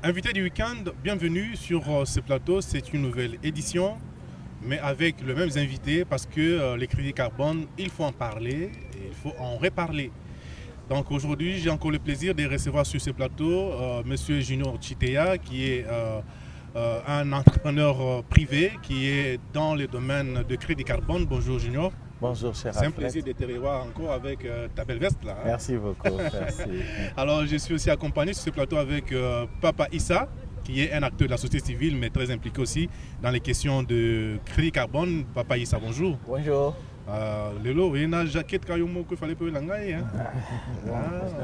Invité du week-end, bienvenue sur ce plateau. C'est une nouvelle édition, mais avec les mêmes invités parce que les crédits carbone, il faut en parler et il faut en reparler. Donc aujourd'hui, j'ai encore le plaisir de recevoir sur ce plateau Monsieur Junior Chitea, qui est un entrepreneur privé qui est dans le domaine de crédit carbone. Bonjour Junior. Bonjour cher C'est un plaisir de te revoir encore avec ta belle veste là. Merci beaucoup. Merci. Alors je suis aussi accompagné sur ce plateau avec Papa Issa, qui est un acteur de la société civile mais très impliqué aussi dans les questions de crédit carbone. Papa Issa, bonjour. Bonjour. Lelo, il y a une jaquette qu'il fallait payer l'angaï.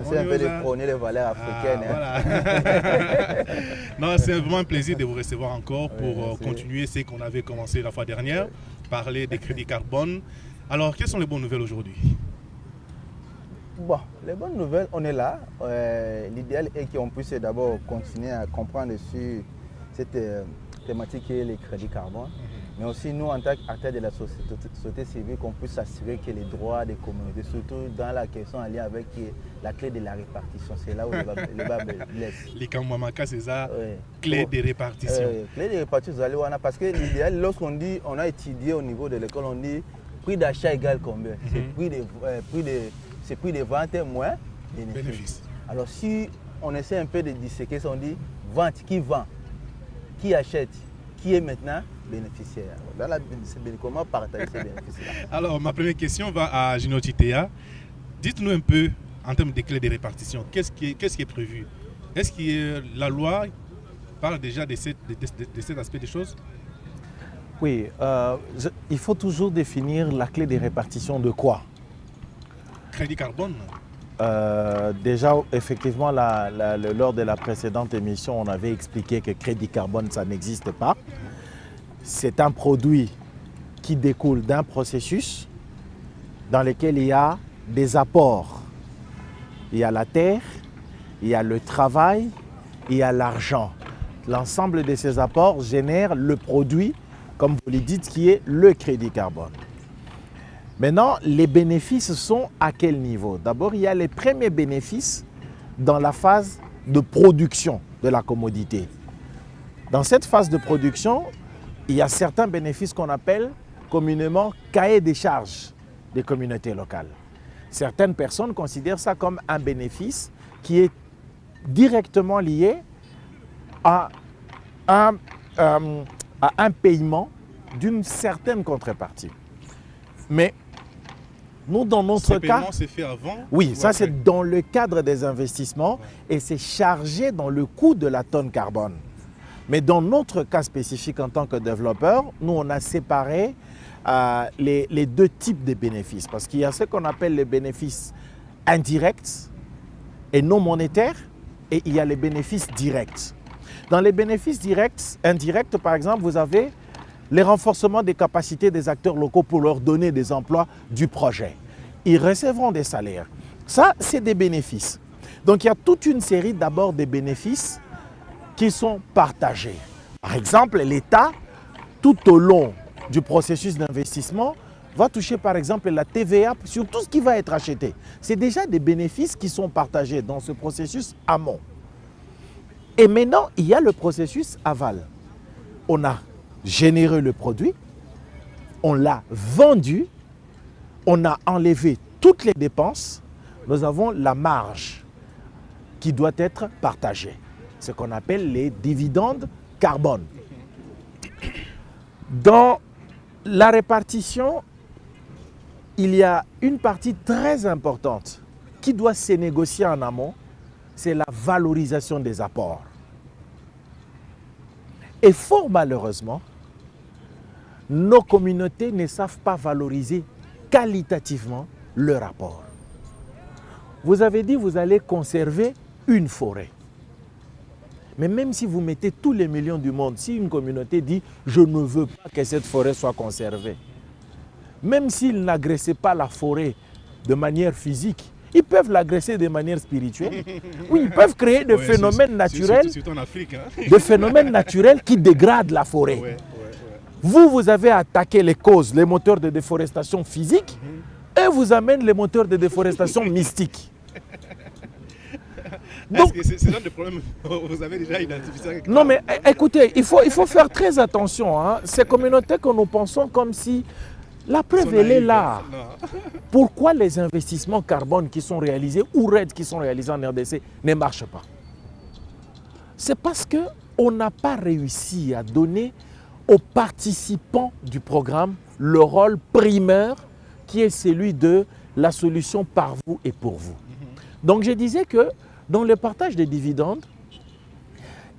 C'est un peu de prôner les valeurs africaines. Voilà. Non, c'est vraiment un plaisir de vous recevoir encore pour continuer ce qu'on avait commencé la fois dernière, parler des crédits carbone. Alors, quelles sont les bonnes nouvelles aujourd'hui? Bon, les bonnes nouvelles, on est là. L'idéal est qu'on puisse d'abord continuer à comprendre sur cette thématique qui est les crédits carbone. Mais aussi, nous, en tant qu'acteurs de la société civile, qu'on puisse s'assurer que les droits des communautés, surtout dans la question en lien avec la clé de la répartition, c'est là où le bas blesse. Les Kamwamaka, c'est ça, clé de répartition. Clé de répartition, parce que l'idéal, lorsqu'on dit, on a étudié au niveau de l'école, on dit prix d'achat égale combien? C'est prix de vente moins bénéfice. Alors si on essaie un peu de disséquer ça, on dit vente, qui vend, qui achète, qui est maintenant bénéficiaire. Comment partager ces bénéfices-là? Alors ma première question va à Junior Chitea. Dites-nous un peu en termes de clés de répartition, qu'est-ce qui est prévu? Est-ce que la loi parle déjà de cet aspect des choses? Oui, il faut toujours définir la clé de répartition de quoi? Crédit carbone. Déjà, effectivement, lors de la précédente émission, on avait expliqué que crédit carbone, ça n'existe pas. C'est un produit qui découle d'un processus dans lequel il y a des apports. Il y a la terre, il y a le travail, il y a l'argent. L'ensemble de ces apports génère le produit, comme vous le dites, qui est le crédit carbone. Maintenant, les bénéfices sont à quel niveau? D'abord, il y a les premiers bénéfices dans la phase de production de la commodité. Dans cette phase de production, il y a certains bénéfices qu'on appelle communément cahier des charges des communautés locales. Certaines personnes considèrent ça comme un bénéfice qui est directement lié à un paiement d'une certaine contrepartie. Mais nous, dans notre cas... Ce paiement s'est fait avant? Oui, ça c'est dans le cadre des investissements et c'est chargé dans le coût de la tonne carbone. Mais dans notre cas spécifique en tant que développeur, nous on a séparé les deux types de bénéfices. Parce qu'il y a ce qu'on appelle les bénéfices indirects et non monétaires et il y a les bénéfices directs. Dans les bénéfices indirects, par exemple, vous avez les renforcements des capacités des acteurs locaux pour leur donner des emplois du projet. Ils recevront des salaires. Ça, c'est des bénéfices. Donc, il y a toute une série d'abord de bénéfices qui sont partagés. Par exemple, l'État, tout au long du processus d'investissement, va toucher par exemple la TVA sur tout ce qui va être acheté. C'est déjà des bénéfices qui sont partagés dans ce processus amont. Et maintenant, il y a le processus aval. On a généré le produit, on l'a vendu, on a enlevé toutes les dépenses, nous avons la marge qui doit être partagée. Ce qu'on appelle les dividendes carbone. Dans la répartition, il y a une partie très importante qui doit se négocier en amont, c'est la valorisation des apports. Et fort malheureusement, nos communautés ne savent pas valoriser qualitativement leur apport. Vous avez dit que vous allez conserver une forêt. Mais même si vous mettez tous les millions du monde, si une communauté dit « je ne veux pas que cette forêt soit conservée », même s'ils n'agressaient pas la forêt de manière physique, ils peuvent l'agresser de manière spirituelle. Oui, ils peuvent créer des phénomènes naturels, surtout en Afrique, hein? des phénomènes naturels qui dégradent la forêt. Vous avez attaqué les causes, les moteurs de déforestation physique, et vous amènent les moteurs de déforestation mystique. Est-ce que c'est ce genre de problème vous avez déjà identifié? Non, mais écoutez, il faut faire très attention. Hein. Ces communautés que nous pensons comme si... La preuve, elle est là. Non. Pourquoi les investissements carbone qui sont réalisés ou RED qui sont réalisés en RDC ne marchent pas? C'est parce qu'on n'a pas réussi à donner aux participants du programme le rôle primaire qui est celui de la solution par vous et pour vous. Donc je disais que dans le partage des dividendes,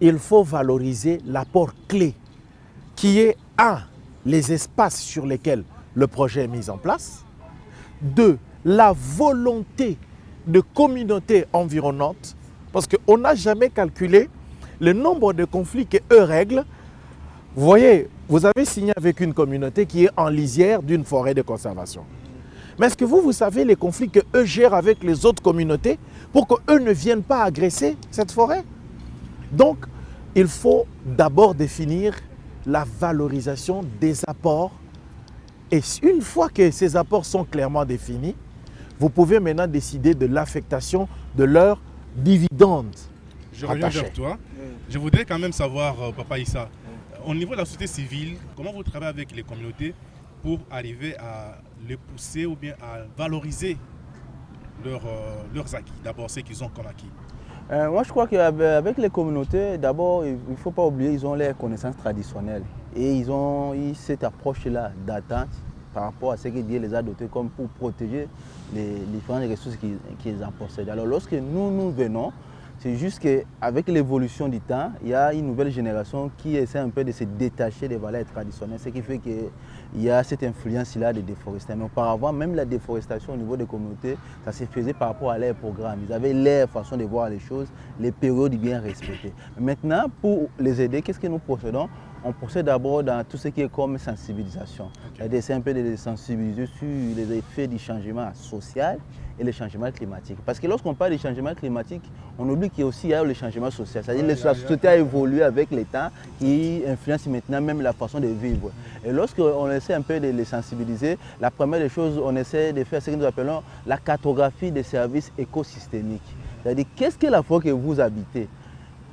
il faut valoriser l'apport clé qui est 1. Les espaces sur lesquels le projet est mis en place. 2. La volonté de communautés environnantes, parce qu'on n'a jamais calculé le nombre de conflits qu'eux règlent. Vous voyez, vous avez signé avec une communauté qui est en lisière d'une forêt de conservation. Mais est-ce que vous savez les conflits qu'eux gèrent avec les autres communautés pour qu'eux ne viennent pas agresser cette forêt? Donc, il faut d'abord définir la valorisation des apports. Et une fois que ces apports sont clairement définis, vous pouvez maintenant décider de l'affectation de leurs dividendes. Je reviens vers toi. Je voudrais quand même savoir, Papa Issa, au niveau de la société civile, comment vous travaillez avec les communautés pour arriver à les pousser ou bien à valoriser leurs acquis, d'abord ceux qu'ils ont comme acquis? Moi, je crois qu'avec les communautés, d'abord, il ne faut pas oublier, ils ont leurs connaissances traditionnelles. Et ils ont eu cette approche-là d'attente par rapport à ce que Dieu les a dotés comme pour protéger les différentes ressources qu'ils en possèdent. Alors, lorsque nous venons, c'est juste qu'avec l'évolution du temps, il y a une nouvelle génération qui essaie un peu de se détacher des valeurs traditionnelles, ce qui fait qu'il y a cette influence-là de déforestation. Mais auparavant, même la déforestation au niveau des communautés, ça se faisait par rapport à leurs programmes. Ils avaient leur façon de voir les choses, les périodes bien respectées. Maintenant, pour les aider, qu'est-ce que nous procédons? On procède d'abord dans tout ce qui est comme sensibilisation. Okay. C'est un peu de les sensibiliser sur les effets du changement social et le changement climatique. Parce que lorsqu'on parle du changement climatique, on oublie qu'il y a aussi le changement social. C'est-à-dire que la société a évolué avec le temps qui influence maintenant même la façon de vivre. Et lorsqu'on essaie un peu de les sensibiliser, la première des choses, on essaie de faire ce que nous appelons la cartographie des services écosystémiques. C'est-à-dire qu'est-ce que la forêt que vous habitez,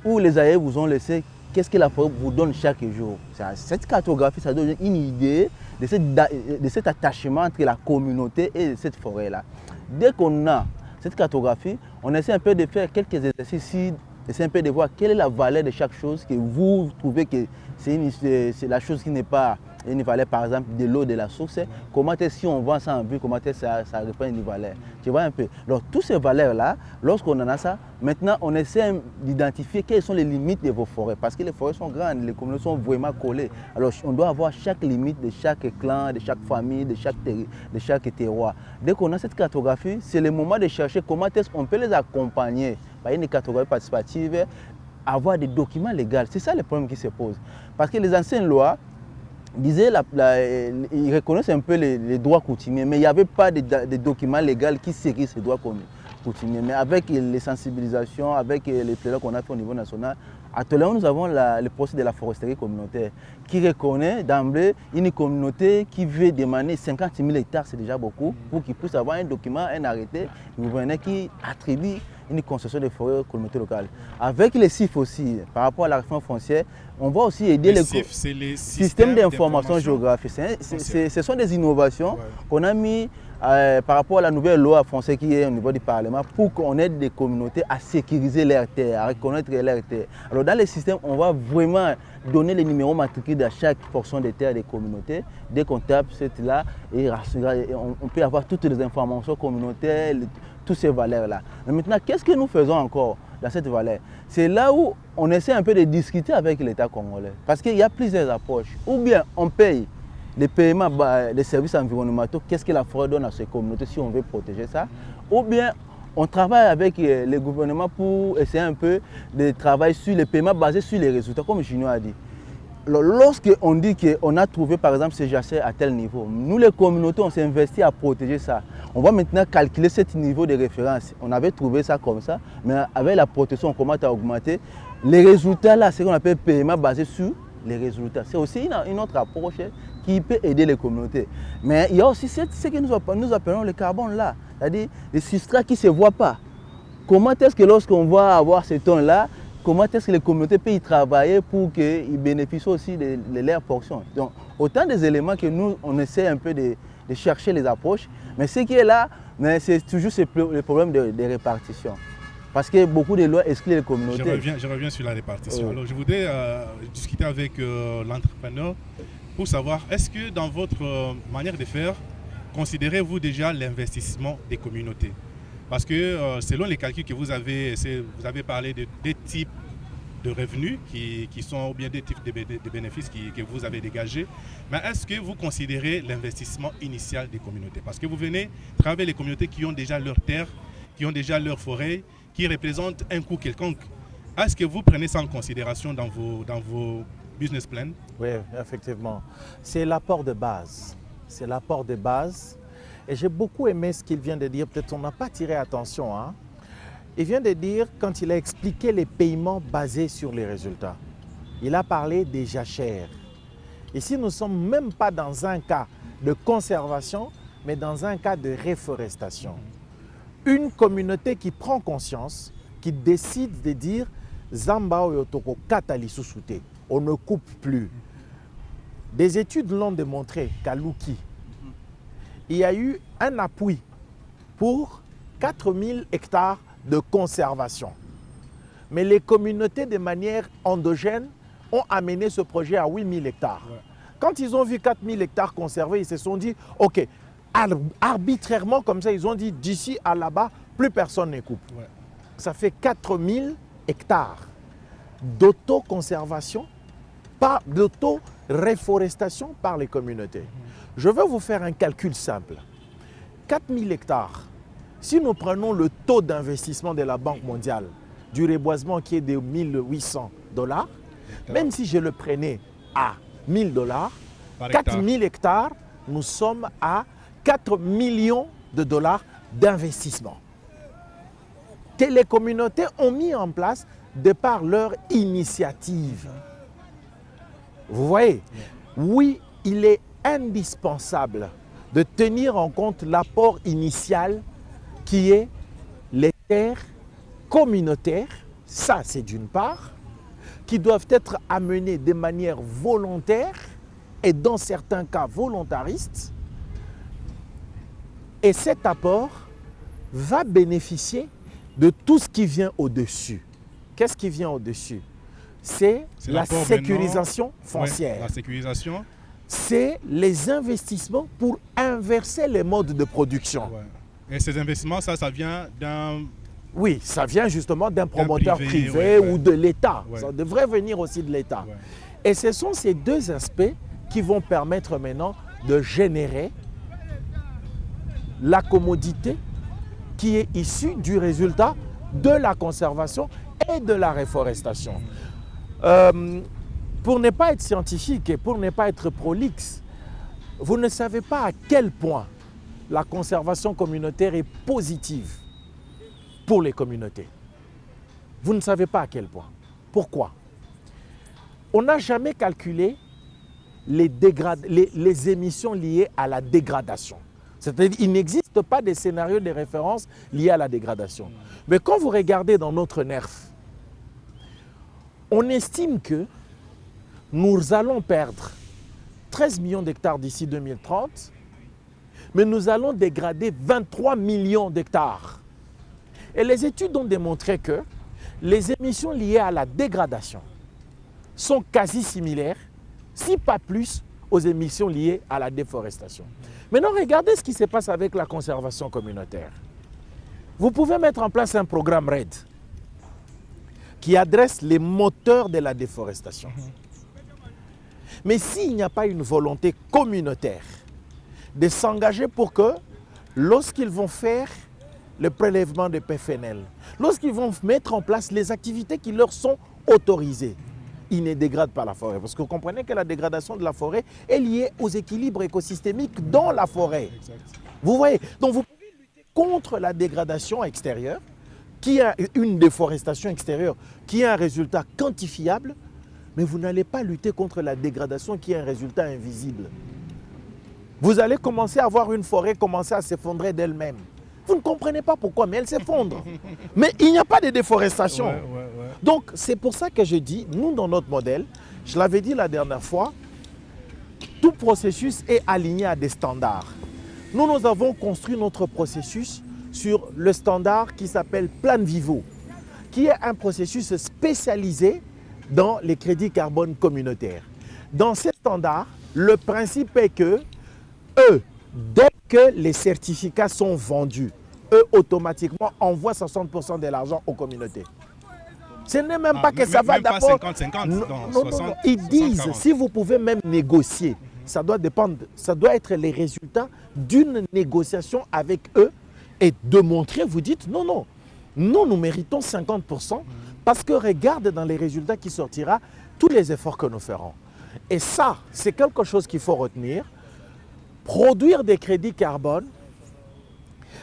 où les aïeux vous ont laissé, qu'est-ce que la forêt vous donne chaque jour. Cette cartographie, ça donne une idée de cet attachement entre la communauté et cette forêt-là. Dès qu'on a cette cartographie, on essaie un peu de faire quelques exercices ici, essaie un peu de voir quelle est la valeur de chaque chose que vous trouvez que c'est la chose qui n'est pas une valeur, par exemple, de l'eau de la source. Comment est-ce si on vend ça en vue, comment est-ce que ça reprend une valeur? Tu vois un peu. Alors, toutes ces valeurs-là, lorsqu'on en a ça, maintenant, on essaie d'identifier quelles sont les limites de vos forêts. Parce que les forêts sont grandes, les communautés sont vraiment collées. Alors, on doit avoir chaque limite de chaque clan, de chaque famille, de chaque terroir. Dès qu'on a cette cartographie, c'est le moment de chercher comment est-ce qu'on peut les accompagner par une cartographie participative, avoir des documents légaux. C'est ça le problème qui se pose. Parce que les anciennes lois, disaient, ils reconnaissent un peu les droits coutumiers, mais il n'y avait pas de documents légaux qui sécurisent ces droits coutumiers. Mais avec les sensibilisations, avec les plaidoiries qu'on a fait au niveau national, à Toléon, nous avons le procès de la foresterie communautaire qui reconnaît d'emblée une communauté qui veut demander 50 000 hectares, c'est déjà beaucoup, pour qu'ils puissent avoir un document, un arrêté gouverneur qui attribue une concession de forêt communauté locale. Avec les CIF aussi, par rapport à la réforme foncière, on va aussi aider les CIF, c'est les systèmes d'information géographique. Ce sont des innovations qu'on a mis par rapport à la nouvelle loi foncière qui est au niveau du Parlement pour qu'on aide les communautés à sécuriser leurs terres, à reconnaître leurs terres. Alors dans les systèmes, on va vraiment donner les numéros matricules à chaque portion des terres des communautés. Dès qu'on tape cette là, on peut avoir toutes les informations communautaires, toutes ces valeurs-là. Mais maintenant, qu'est-ce que nous faisons encore dans cette valeur? C'est là où on essaie un peu de discuter avec l'État congolais. Parce qu'il y a plusieurs approches. Ou bien on paye les paiements des services environnementaux, qu'est-ce que la forêt donne à ces communautés si on veut protéger ça? Ou bien on travaille avec les gouvernements pour essayer un peu de travailler sur les paiements basés sur les résultats, comme Junior a dit. Lorsqu'on dit qu'on a trouvé par exemple ces jachères à tel niveau, nous les communautés on s'est investi à protéger ça. On va maintenant calculer ce niveau de référence. On avait trouvé ça comme ça, mais avec la protection on commence à augmenter. Les résultats là, c'est ce qu'on appelle paiement basé sur les résultats. C'est aussi une autre approche qui peut aider les communautés. Mais il y a aussi ce que nous appelons le carbone là, c'est-à-dire les substrats qui ne se voient pas. comment est-ce que lorsqu'on va avoir ce temps-là, comment est-ce que les communautés peuvent y travailler pour qu'ils bénéficient aussi de leur portion. Donc, autant des éléments que nous, on essaie un peu de chercher les approches, mais ce qui est là, c'est toujours le problème de répartition. Parce que beaucoup de lois excluent les communautés. Je reviens sur la répartition. Alors, je voudrais discuter avec l'entrepreneur pour savoir, est-ce que dans votre manière de faire, considérez-vous déjà l'investissement des communautés? Parce que selon les calculs que vous avez parlé des types de revenus qui sont, ou bien des types de bénéfices que vous avez dégagés. Mais est-ce que vous considérez l'investissement initial des communautés? Parce que vous venez travailler les communautés qui ont déjà leurs terres, qui ont déjà leurs forêts, qui représentent un coût quelconque. Est-ce que vous prenez ça en considération dans vos business plans? Oui, effectivement. C'est l'apport de base. C'est l'apport de base. Et j'ai beaucoup aimé ce qu'il vient de dire. Peut-être on n'a pas tiré attention. Hein? Il vient de dire, quand il a expliqué les paiements basés sur les résultats, il a parlé des jachères. Ici, nous ne sommes même pas dans un cas de conservation, mais dans un cas de réforestation. Une communauté qui prend conscience, qui décide de dire Zamba Oyotoko Katalisusoute, on ne coupe plus. Des études l'ont démontré qu'à Luki, il y a eu un appui pour 4000 hectares de conservation. Mais les communautés, de manière endogène, ont amené ce projet à 8000 hectares. Ouais. Quand ils ont vu 4000 hectares conservés, ils se sont dit, OK, arbitrairement comme ça, ils ont dit, d'ici à là-bas, plus personne ne coupe. Ouais. Ça fait 4000 hectares d'autoconservation, d'auto-réforestation par les communautés. Je vais vous faire un calcul simple. 4000 hectares, si nous prenons le taux d'investissement de la Banque mondiale, du reboisement qui est de $1800, même si je le prenais à $1000, 4000 hectares, nous sommes à 4 millions de dollars d'investissement que les communautés ont mis en place de par leur initiative. Vous voyez, oui, il est indispensable de tenir en compte l'apport initial qui est les terres communautaires, ça c'est d'une part, qui doivent être amenées de manière volontaire et dans certains cas volontaristes. Et cet apport va bénéficier de tout ce qui vient au-dessus. Qu'est-ce qui vient au-dessus? C'est la sécurisation foncière. Ouais, la sécurisation. C'est les investissements pour inverser les modes de production. Ouais. Et ces investissements, ça vient d'un... Oui, ça vient justement d'un promoteur privé ou de l'État. Ouais. Ça devrait venir aussi de l'État. Ouais. Et ce sont ces deux aspects qui vont permettre maintenant de générer la commodité qui est issue du résultat de la conservation et de la réforestation. Pour ne pas être scientifique et pour ne pas être prolixe, vous ne savez pas à quel point la conservation communautaire est positive pour les communautés. Vous ne savez pas à quel point. Pourquoi? On n'a jamais calculé les émissions liées à la dégradation. C'est-à-dire qu'il n'existe pas de scénario de référence liés à la dégradation. Mais quand vous regardez dans notre NERF, on estime que nous allons perdre 13 millions d'hectares d'ici 2030, mais nous allons dégrader 23 millions d'hectares. Et les études ont démontré que les émissions liées à la dégradation sont quasi similaires, si pas plus, aux émissions liées à la déforestation. Maintenant, regardez ce qui se passe avec la conservation communautaire. Vous pouvez mettre en place un programme RED qui adresse les moteurs de la déforestation. Mais s'il n'y a pas une volonté communautaire de s'engager pour que, lorsqu'ils vont faire le prélèvement de PFNL, lorsqu'ils vont mettre en place les activités qui leur sont autorisées, ils ne dégradent pas la forêt. Parce que vous comprenez que la dégradation de la forêt est liée aux équilibres écosystémiques dans la forêt. Exact. Vous voyez? Donc vous pouvez lutter contre la dégradation extérieure, qui a une déforestation extérieure, qui a un résultat quantifiable, mais vous n'allez pas lutter contre la dégradation qui a un résultat invisible. Vous allez commencer à voir une forêt commencer à s'effondrer d'elle-même. Vous ne comprenez pas pourquoi, mais elle s'effondre. Mais il n'y a pas de déforestation. Ouais. Donc, c'est pour ça que je dis, nous, dans notre modèle, je l'avais dit la dernière fois, tout processus est aligné à des standards. Nous avons construit notre processus sur le standard qui s'appelle Plan Vivo, qui est un processus spécialisé dans les crédits carbone communautaires. Dans ces standards, le principe est que dès que les certificats sont vendus, eux, automatiquement, envoient 60% de l'argent aux communautés. Ce n'est même pas que ça va d'abord. 50-50, non, non, 60, Ils disent, 60-40. si vous pouvez même négocier, ça doit dépendre, ça doit être les résultats d'une négociation avec eux et de montrer, vous dites, non, nous méritons 50% parce que regarde dans les résultats qui sortira tous les efforts que nous ferons. Et ça, c'est quelque chose qu'il faut retenir. Produire des crédits carbone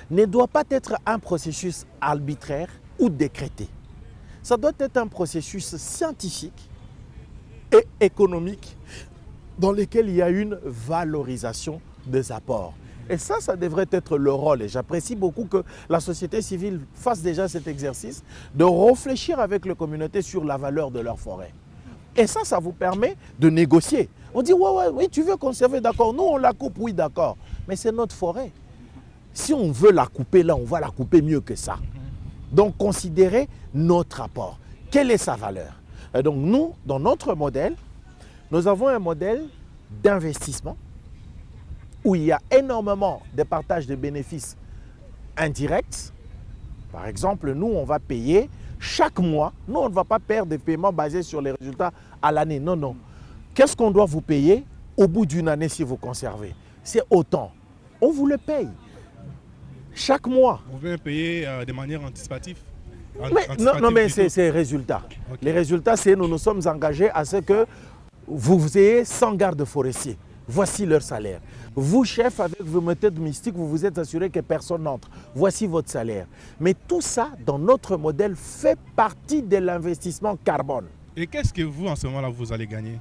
ne doit pas être un processus arbitraire ou décrété. Ça doit être un processus scientifique et économique dans lequel il y a une valorisation des apports. Et ça devrait être le rôle. Et j'apprécie beaucoup que la société civile fasse déjà cet exercice de réfléchir avec les communautés sur la valeur de leur forêt. Et ça vous permet de négocier. On dit, oui, tu veux conserver, d'accord. Nous, on la coupe, oui, d'accord. Mais c'est notre forêt. Si on veut la couper là, on va la couper mieux que ça. Donc, considérez notre apport. Quelle est sa valeur? Et donc, nous, dans notre modèle, nous avons un modèle d'investissement où il y a énormément de partage de bénéfices indirects. Par exemple, nous, on va payer chaque mois. Nous, on ne va pas perdre des paiements basés sur les résultats à l'année. Non. Qu'est-ce qu'on doit vous payer au bout d'une année si vous conservez? C'est autant. On vous le paye. Chaque mois. Vous pouvez payer de manière anticipative? Non, mais c'est résultats. Okay. Les résultats, c'est nous sommes engagés à ce que vous ayez 100 gardes forestiers. Voici leur salaire. Vous, chef, avec vos méthodes mystiques, vous vous êtes assuré que personne n'entre. Voici votre salaire. Mais tout ça, dans notre modèle, fait partie de l'investissement carbone. Et qu'est-ce que vous, en ce moment-là, vous allez gagner?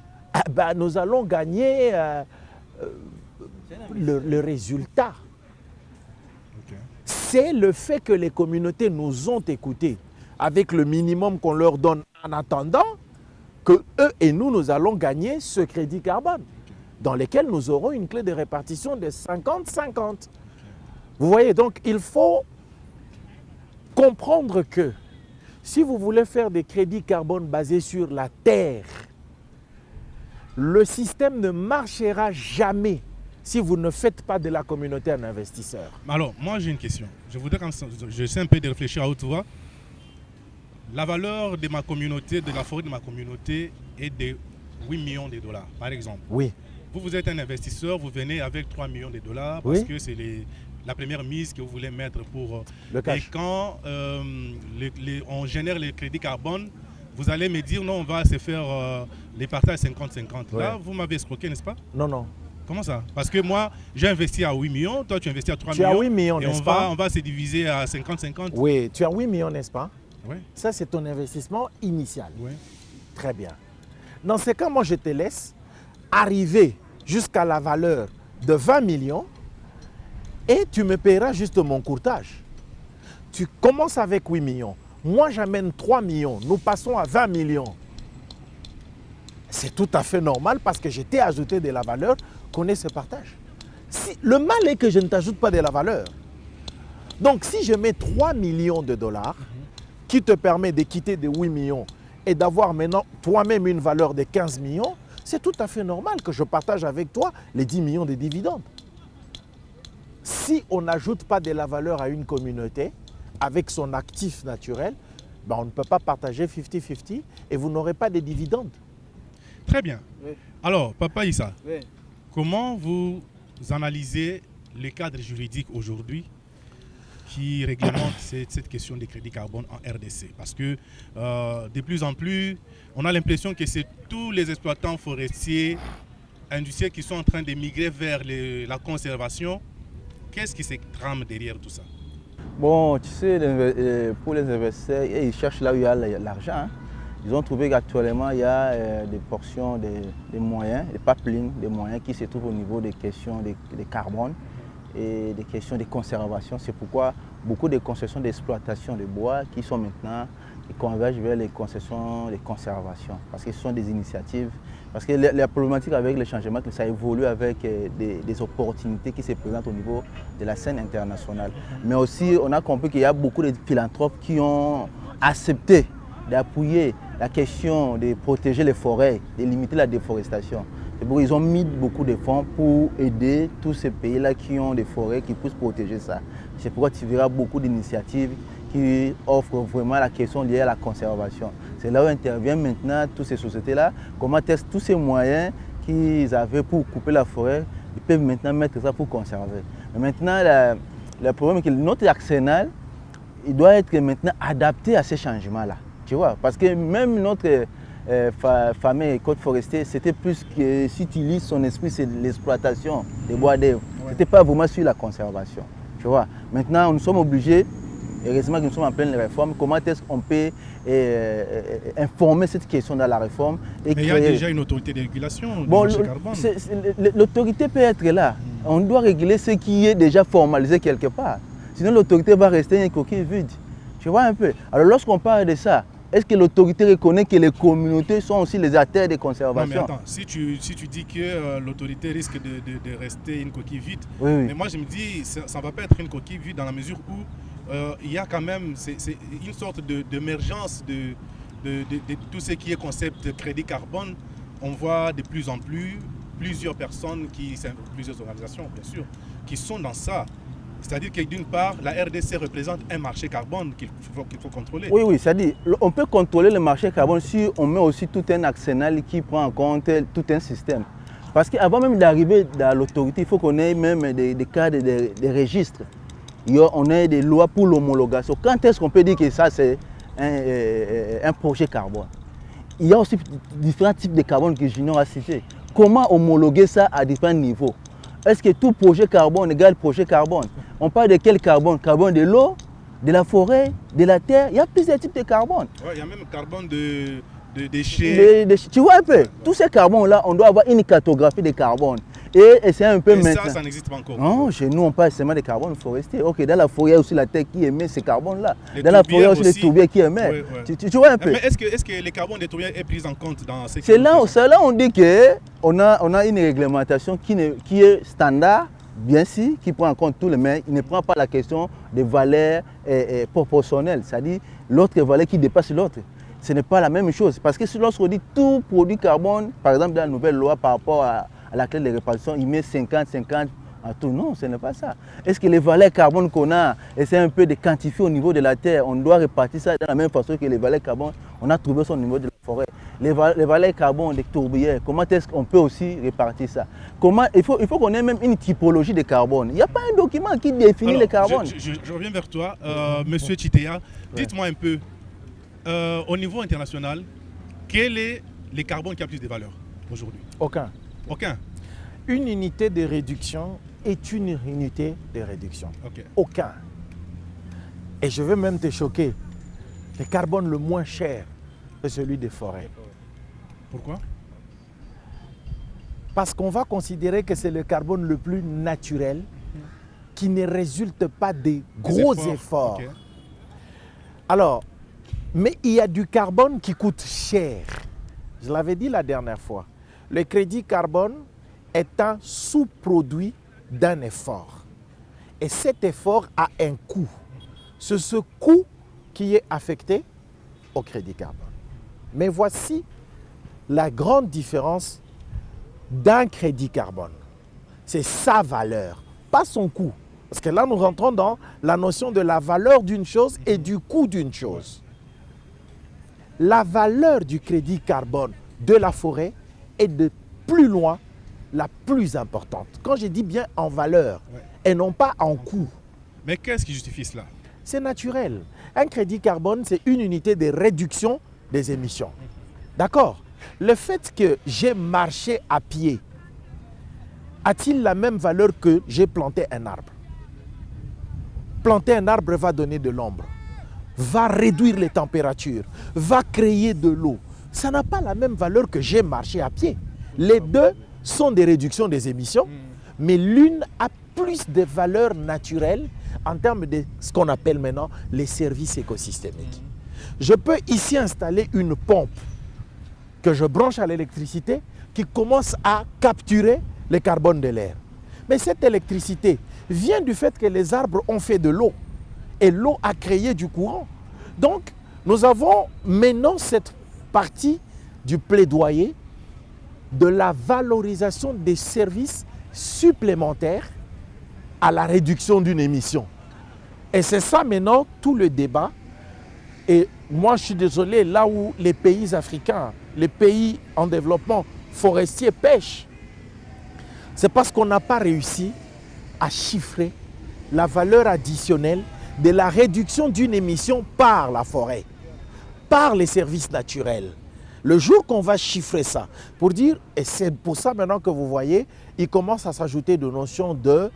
Nous allons gagner le résultat. Okay. C'est le fait que les communautés nous ont écoutés avec le minimum qu'on leur donne en attendant que eux et nous allons gagner ce crédit carbone dans lequel nous aurons une clé de répartition de 50-50. Vous voyez, donc il faut comprendre que si vous voulez faire des crédits carbone basés sur la terre, le système ne marchera jamais si vous ne faites pas de la communauté un investisseur. Alors, moi j'ai une question. Je voudrais, j'essaie un peu de réfléchir à haute voix. La valeur de ma communauté, de la forêt de ma communauté est de 8 millions de dollars, par exemple. Oui. Vous êtes un investisseur, vous venez avec 3 millions de dollars parce que c'est la première mise que vous voulez mettre pour le cash. Et quand on génère les crédits carbone, vous allez me dire non, on va se faire les partages 50-50. Là, vous m'avez escroqué, n'est-ce pas? Non. Comment ça? Parce que moi, j'ai investi à 8 millions, toi tu investis à 3 millions. Tu as 8 millions, n'est-ce pas? On va se diviser à 50-50. Oui, tu as 8 millions, n'est-ce pas? Oui. Ça, c'est ton investissement initial. Oui. Très bien. Dans ce cas, moi, je te laisse arriver jusqu'à la valeur de 20 millions et tu me paieras juste mon courtage. Tu commences avec 8 millions. Moi, j'amène 3 millions. Nous passons à 20 millions. C'est tout à fait normal parce que je t'ai ajouté de la valeur qu'on ait ce partage. Le mal est que je ne t'ajoute pas de la valeur. Donc, si je mets 3 millions de dollars, qui te permet de quitter de 8 millions et d'avoir maintenant toi-même une valeur de 15 millions, c'est tout à fait normal que je partage avec toi les 10 millions de dividendes. Si on n'ajoute pas de la valeur à une communauté avec son actif naturel, on ne peut pas partager 50-50 et vous n'aurez pas de dividendes. Très bien. Oui. Alors, Papa Issa, oui. Comment vous analysez le cadre juridique aujourd'hui qui réglemente cette question des crédits carbone en RDC? Parce que de plus en plus, on a l'impression que c'est tous les exploitants forestiers, industriels qui sont en train de migrer vers la conservation. Qu'est-ce qui se trame derrière tout ça? Bon, tu sais, pour les investisseurs, ils cherchent là où il y a l'argent. Hein. Ils ont trouvé qu'actuellement, il y a des portions des moyens, des pipelines, des moyens qui se trouvent au niveau des questions de carbone. et des questions de conservation. C'est pourquoi beaucoup de concessions d'exploitation de bois qui sont maintenant, qui convergent vers les concessions de conservation. Parce que ce sont des initiatives. Parce que la problématique avec les changements, ça évolue avec des opportunités qui se présentent au niveau de la scène internationale. Mais aussi, on a compris qu'il y a beaucoup de philanthropes qui ont accepté d'appuyer la question de protéger les forêts, de limiter la déforestation. Ils ont mis beaucoup de fonds pour aider tous ces pays-là qui ont des forêts, qui puissent protéger ça. C'est pourquoi tu verras beaucoup d'initiatives qui offrent vraiment la question liée à la conservation. C'est là où interviennent maintenant toutes ces sociétés-là. Comment testent tous ces moyens qu'ils avaient pour couper la forêt, ils peuvent maintenant mettre ça pour conserver. Mais maintenant, le problème est que notre arsenal, il doit être maintenant adapté à ces changements-là. Tu vois, parce que même notre fameux code forestier, c'était plus que si tu lis son esprit, c'est l'exploitation des bois d'œuvre. Ce n'était pas vraiment sur la conservation. Tu vois, maintenant, nous sommes obligés, heureusement que nous sommes en pleine réforme, comment est-ce qu'on peut informer cette question dans la réforme et mais il y a déjà une autorité de régulation du marché carbone. L'autorité peut être là. On doit réguler ce qui est déjà formalisé quelque part. Sinon, l'autorité va rester une coquille vide. Tu vois un peu. Alors, lorsqu'on parle de ça, est-ce que l'autorité reconnaît que les communautés sont aussi les acteurs de conservation? Non, mais attends, si tu dis que l'autorité risque de rester une coquille vide, oui. Mais moi je me dis, ça ne va pas être une coquille vide dans la mesure où il y a quand même c'est une sorte d'émergence de tout ce qui est concept crédit carbone. On voit de plus en plus plusieurs personnes, plusieurs organisations bien sûr, qui sont dans ça. C'est-à-dire que d'une part, la RDC représente un marché carbone qu'il faut contrôler. Oui, oui, c'est-à-dire on peut contrôler le marché carbone si on met aussi tout un arsenal qui prend en compte tout un système. Parce qu'avant même d'arriver dans l'autorité, il faut qu'on ait même des cadres, des registres. On ait des lois pour l'homologation. Quand est-ce qu'on peut dire que ça c'est un projet carbone? Il y a aussi différents types de carbone que Junior a cité. Comment homologuer ça à différents niveaux? Est-ce que tout projet carbone égale projet carbone? On parle de quel carbone? Carbone de l'eau, de la forêt, de la terre. Il y a plusieurs types de carbone. Ouais, il y a même carbone de déchets. Tu vois un peu, tous ces carbones-là, on doit avoir une cartographie de carbone. Et c'est un peu et maintenant. Ça n'existe pas encore. Non, chez nous, on parle seulement de carbone forestier. Ok, dans la forêt, il y a aussi la terre qui émet ces carbones-là. Dans la forêt, il y a aussi les tourbières qui émettent. Ouais, ouais. Tu vois un peu. Mais est-ce que les carbones des tourbières est pris en compte dans ces C'est là où on dit qu'on a une réglementation qui est standard, bien sûr, qui prend en compte tout le monde. Il ne prend pas la question des valeurs proportionnelles, c'est-à-dire l'autre valeur qui dépasse l'autre. Ce n'est pas la même chose. Parce que lorsqu'on dit tout produit carbone, par exemple dans la nouvelle loi par rapport à la clé de répartition, il met 50-50 à tout. Non, ce n'est pas ça. Est-ce que les valeurs carbone qu'on a, essaie un peu de quantifier au niveau de la terre, on doit répartir ça de la même façon que les valeurs carbone, on a trouvé ça au niveau de la forêt. Les valeurs carbone des tourbières, comment est-ce qu'on peut aussi répartir ça? Il faut qu'on ait même une typologie de carbone. Il n'y a pas un document qui définit le carbone. Je reviens vers toi, Monsieur Chitea. Dites-moi un peu, au niveau international, quel est le carbone qui a plus de valeur aujourd'hui? Aucun. Aucun. Une unité de réduction est une unité de réduction. Okay. Aucun. Et je veux même te choquer. Le carbone le moins cher est celui des forêts. Pourquoi? Parce qu'on va considérer que c'est le carbone le plus naturel qui ne résulte pas des gros efforts. Okay. Alors, mais il y a du carbone qui coûte cher. Je l'avais dit la dernière fois. Le crédit carbone est un sous-produit d'un effort. Et cet effort a un coût. C'est ce coût qui est affecté au crédit carbone. Mais voici la grande différence d'un crédit carbone. C'est sa valeur, pas son coût. Parce que là, nous rentrons dans la notion de la valeur d'une chose et du coût d'une chose. La valeur du crédit carbone de la forêt est de plus loin la plus importante. Quand je dis bien en valeur, et non pas en coût. Mais qu'est-ce qui justifie cela? C'est naturel. Un crédit carbone, c'est une unité de réduction des émissions. D'accord? Le fait que j'ai marché à pied a-t-il la même valeur que j'ai planté un arbre? Planter un arbre va donner de l'ombre, va réduire les températures, va créer de l'eau. Ça n'a pas la même valeur que j'ai marché à pied. Les deux sont des réductions des émissions, mais l'une a plus de valeurs naturelles en termes de ce qu'on appelle maintenant les services écosystémiques. Je peux ici installer une pompe que je branche à l'électricité qui commence à capturer le carbone de l'air. Mais cette électricité vient du fait que les arbres ont fait de l'eau et l'eau a créé du courant. Donc, nous avons maintenant cette partie du plaidoyer de la valorisation des services supplémentaires à la réduction d'une émission. Et c'est ça maintenant tout le débat. Et moi, je suis désolé, là où les pays africains, les pays en développement forestier pêchent, c'est parce qu'on n'a pas réussi à chiffrer la valeur additionnelle de la réduction d'une émission par la forêt, par les services naturels. Le jour qu'on va chiffrer ça, pour dire, et c'est pour ça maintenant que vous voyez, il commence à s'ajouter de notions de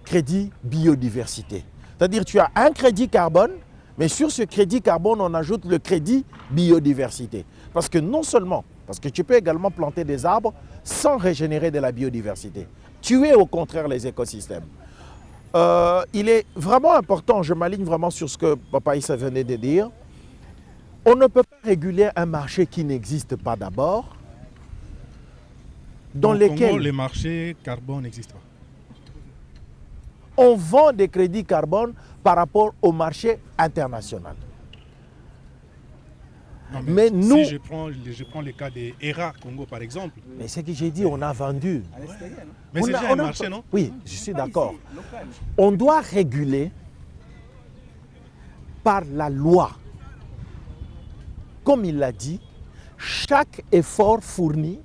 crédit biodiversité. C'est-à-dire tu as un crédit carbone, mais sur ce crédit carbone, on ajoute le crédit biodiversité. Parce que non seulement, parce que tu peux également planter des arbres sans régénérer de la biodiversité. Tuer au contraire les écosystèmes. Il est vraiment important, je m'aligne vraiment sur ce que Papa Issa venait de dire. On ne peut pas réguler un marché qui n'existe pas d'abord, dans lesquels Congo, les marchés carbone n'existent pas. On vend des crédits carbone par rapport au marché international. Non, mais si nous... je prends le cas des ERA Congo par exemple. Mais ce que j'ai dit, on a vendu. Mais c'est déjà un marché, non? Oui, je suis d'accord. On doit réguler par la loi. Comme il l'a dit, chaque effort fourni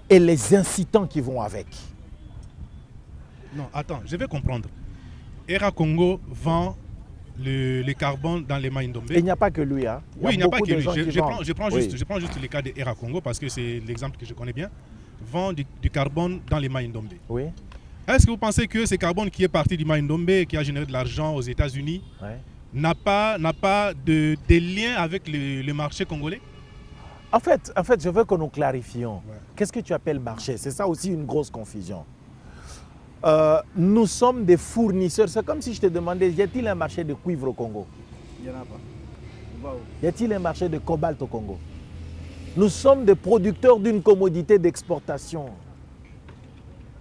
et les incitants qui vont avec. Non, attends, je vais comprendre. ERA Congo vend le carbone dans les mines d'Ombé. Il n'y a pas que lui. Hein. Oui, il n'y a pas que lui. Je prends juste le cas de ERA Congo parce que c'est l'exemple que je connais bien. Vend du carbone dans les mines d'Ombé. Oui. Est-ce que vous pensez que ce carbone qui est parti du mine d'Ombé et qui a généré de l'argent aux États-Unis n'a pas de lien avec le marché congolais? En fait, je veux que nous clarifions. Qu'est-ce que tu appelles marché? C'est ça aussi une grosse confusion. Nous sommes des fournisseurs. C'est comme si je te demandais, y a-t-il un marché de cuivre au Congo? Il n'y en a pas. Y a-t-il un marché de cobalt au Congo? Nous sommes des producteurs d'une commodité d'exportation.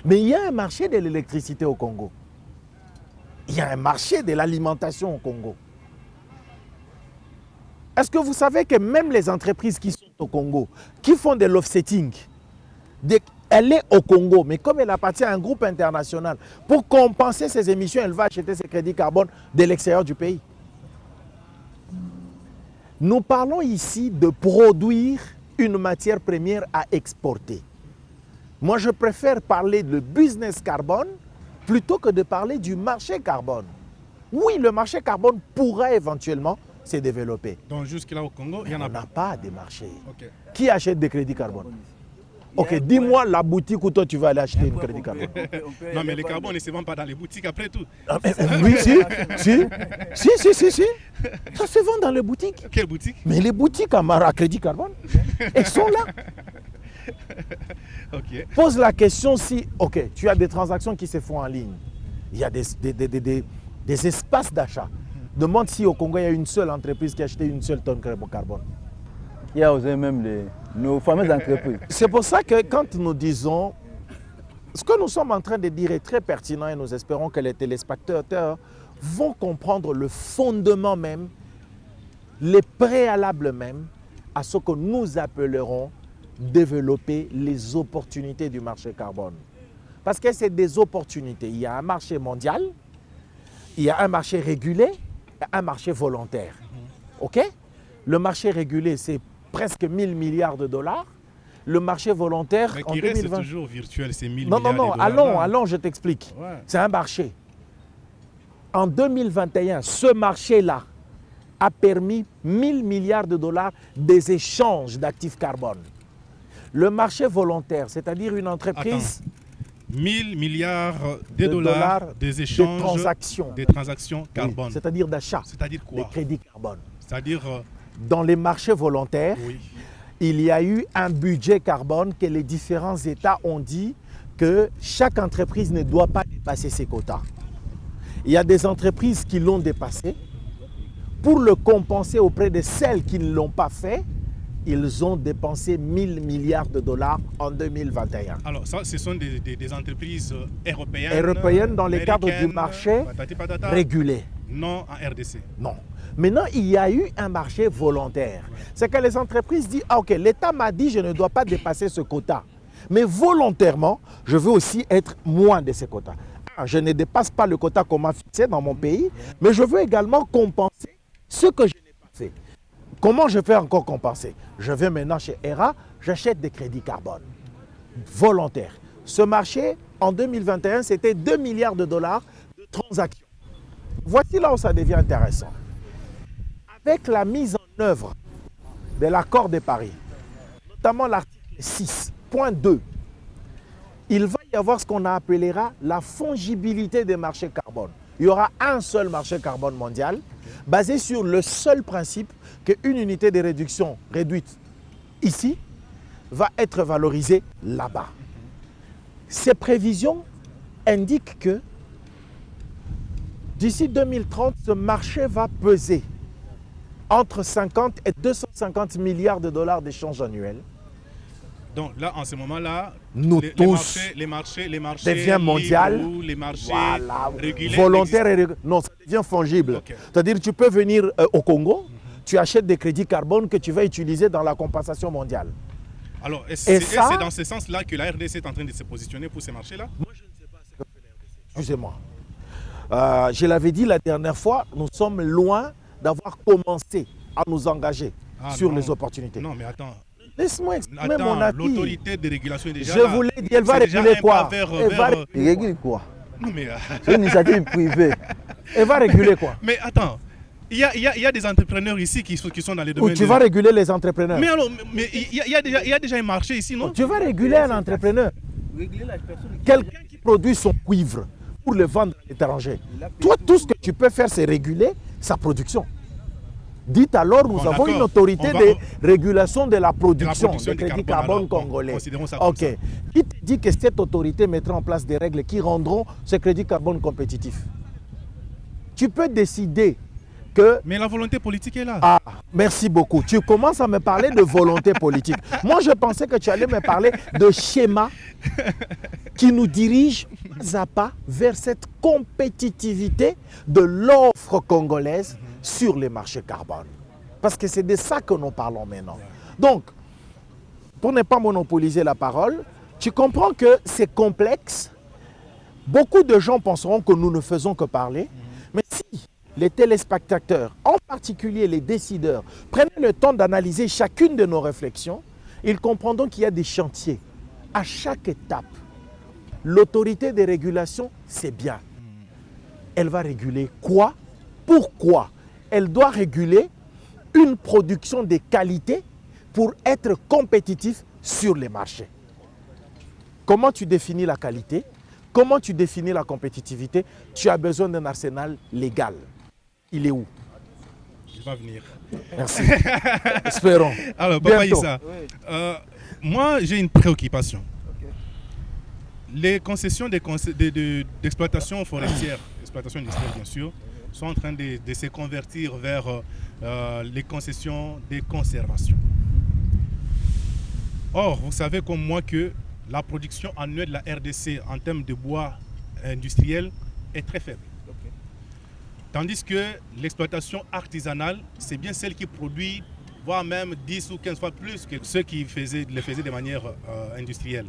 Mais il y a un marché de l'électricité au Congo. Il y a un marché de l'alimentation au Congo. Est-ce que vous savez que même les entreprises qui sont au Congo, qui font de l'offsetting, elle est au Congo, mais comme elle appartient à un groupe international, pour compenser ses émissions, elle va acheter ses crédits carbone de l'extérieur du pays. Nous parlons ici de produire une matière première à exporter. Moi, je préfère parler de business carbone plutôt que de parler du marché carbone. Oui, le marché carbone pourra éventuellement se développer. Donc jusque-là au Congo, il n'y en a pas. On n'a pas de marché. Okay. Qui achète des crédits carbone? Ok, dis-moi la boutique où toi tu vas aller acheter une crédit carbone. Non, mais le carbone ne se vend pas dans les boutiques après tout. Ah, oui, si. Ça se vend dans les boutiques. Quelle boutique? Mais les boutiques à crédit carbone, elles sont là. Okay. Pose la question si, ok, tu as des transactions qui se font en ligne. Il y a des espaces d'achat. Demande si au Congo, il y a une seule entreprise qui a acheté une seule tonne de carbone. Il y a aussi même nos fameuses entreprises. C'est pour ça que quand nous disons, ce que nous sommes en train de dire est très pertinent et nous espérons que les téléspectateurs vont comprendre le fondement même, les préalables même à ce que nous appellerons développer les opportunités du marché carbone. Parce que c'est des opportunités. Il y a un marché mondial, il y a un marché régulé, un marché volontaire. OK? Le marché régulé, c'est presque 1000 milliards de dollars. Le marché volontaire, mais en qui 2020... reste toujours virtuel, c'est 1000 milliards de dollars. Allons, je t'explique. Ouais. C'est un marché. En 2021, ce marché-là a permis 1000 milliards de dollars des échanges d'actifs carbone. Le marché volontaire, c'est-à-dire une entreprise... Attends. 1000 milliards de dollars des échanges, des transactions carbone. Oui, c'est-à-dire d'achat. C'est-à-dire quoi? Des crédits carbone. C'est-à-dire... Dans les marchés volontaires, oui. Il y a eu un budget carbone que les différents États ont dit que chaque entreprise ne doit pas dépasser ses quotas. Il y a des entreprises qui l'ont dépassé. Pour le compenser auprès de celles qui ne l'ont pas fait, ils ont dépensé 1000 milliards de dollars en 2021. Alors ça, ce sont des entreprises européennes. Européennes dans le cadre du marché régulé. Non en RDC. Non. Maintenant, il y a eu un marché volontaire. C'est que les entreprises disent, ah, ok, l'État m'a dit je ne dois pas dépasser ce quota. Mais volontairement, je veux aussi être moins de ce quota. Je ne dépasse pas le quota qu'on m'a fixé dans mon pays, mais je veux également compenser ce que je n'ai pas fait. Comment je fais encore compenser? Je vais maintenant chez ERA, j'achète des crédits carbone volontaires. Ce marché, en 2021, c'était 2 milliards de dollars de transactions. Voici là où ça devient intéressant. Avec la mise en œuvre de l'accord de Paris, notamment l'article 6.2, il va y avoir ce qu'on appellera la fongibilité des marchés carbone. Il y aura un seul marché carbone mondial basé sur le seul principe qu'une unité de réduction réduite ici va être valorisée là-bas. Ces prévisions indiquent que d'ici 2030, ce marché va peser entre 50 et 250 milliards de dollars d'échanges annuels. Donc là, en ce moment-là, nous tous les marchés devient mondial, libres, les marchés régulés, volontaires et non, ça devient fongible. Okay. C'est-à-dire tu peux venir au Congo, tu achètes des crédits carbone que tu vas utiliser dans la compensation mondiale. Alors, c'est dans ce sens-là que la RDC est en train de se positionner pour ces marchés-là? Moi, je ne sais pas ce que fait la RDC. Excusez-moi. Je l'avais dit la dernière fois, nous sommes loin d'avoir commencé à nous engager sur les opportunités. Non, mais attends. Laisse-moi exprimer mon avis. L'autorité de régulation est déjà Je vous l'ai dit, elle va réguler quoi? Il régule quoi? Non, mais c'est une initiative privée. Elle va réguler quoi? Mais attends, il y a des entrepreneurs ici qui sont dans les domaines. Ou tu vas réguler les entrepreneurs? Mais alors, il y a déjà un marché ici, non? Tu vas réguler un entrepreneur. Quelqu'un qui produit son cuivre pour le vendre à l'étranger. Toi, tout ce que tu peux faire, c'est réguler sa production. Dites alors, nous avons une autorité de régulation de la production de crédit carbone congolais. Ok. Qui te dit que cette autorité mettra en place des règles qui rendront ce crédit carbone compétitif? Tu peux décider que... Mais la volonté politique est là. Ah, merci beaucoup. Tu commences à me parler de volonté politique. Moi, je pensais que tu allais me parler de schéma qui nous dirige pas à pas vers cette compétitivité de l'offre congolaise sur les marchés carbone. Parce que c'est de ça que nous parlons maintenant. Donc, pour ne pas monopoliser la parole, tu comprends que c'est complexe. Beaucoup de gens penseront que nous ne faisons que parler. Mais si les téléspectateurs, en particulier les décideurs, prennent le temps d'analyser chacune de nos réflexions, ils comprendront qu'il y a des chantiers. À chaque étape, l'autorité de régulation, c'est bien. Elle va réguler quoi? Pourquoi? Elle doit réguler une production de qualité pour être compétitif sur les marchés. Comment tu définis la qualité? Comment tu définis la compétitivité? Tu as besoin d'un arsenal légal. Il est où? Il va venir. Merci. Espérons. Alors, Papa Issa, moi j'ai une préoccupation. Les concessions d'exploitation forestière, exploitation industrielle bien sûr, sont en train de se convertir vers les concessions de conservation. Or, vous savez comme moi que la production annuelle de la RDC en termes de bois industriel est très faible. Tandis que l'exploitation artisanale, c'est bien celle qui produit, voire même 10 ou 15 fois plus que ceux qui le faisaient de manière industrielle.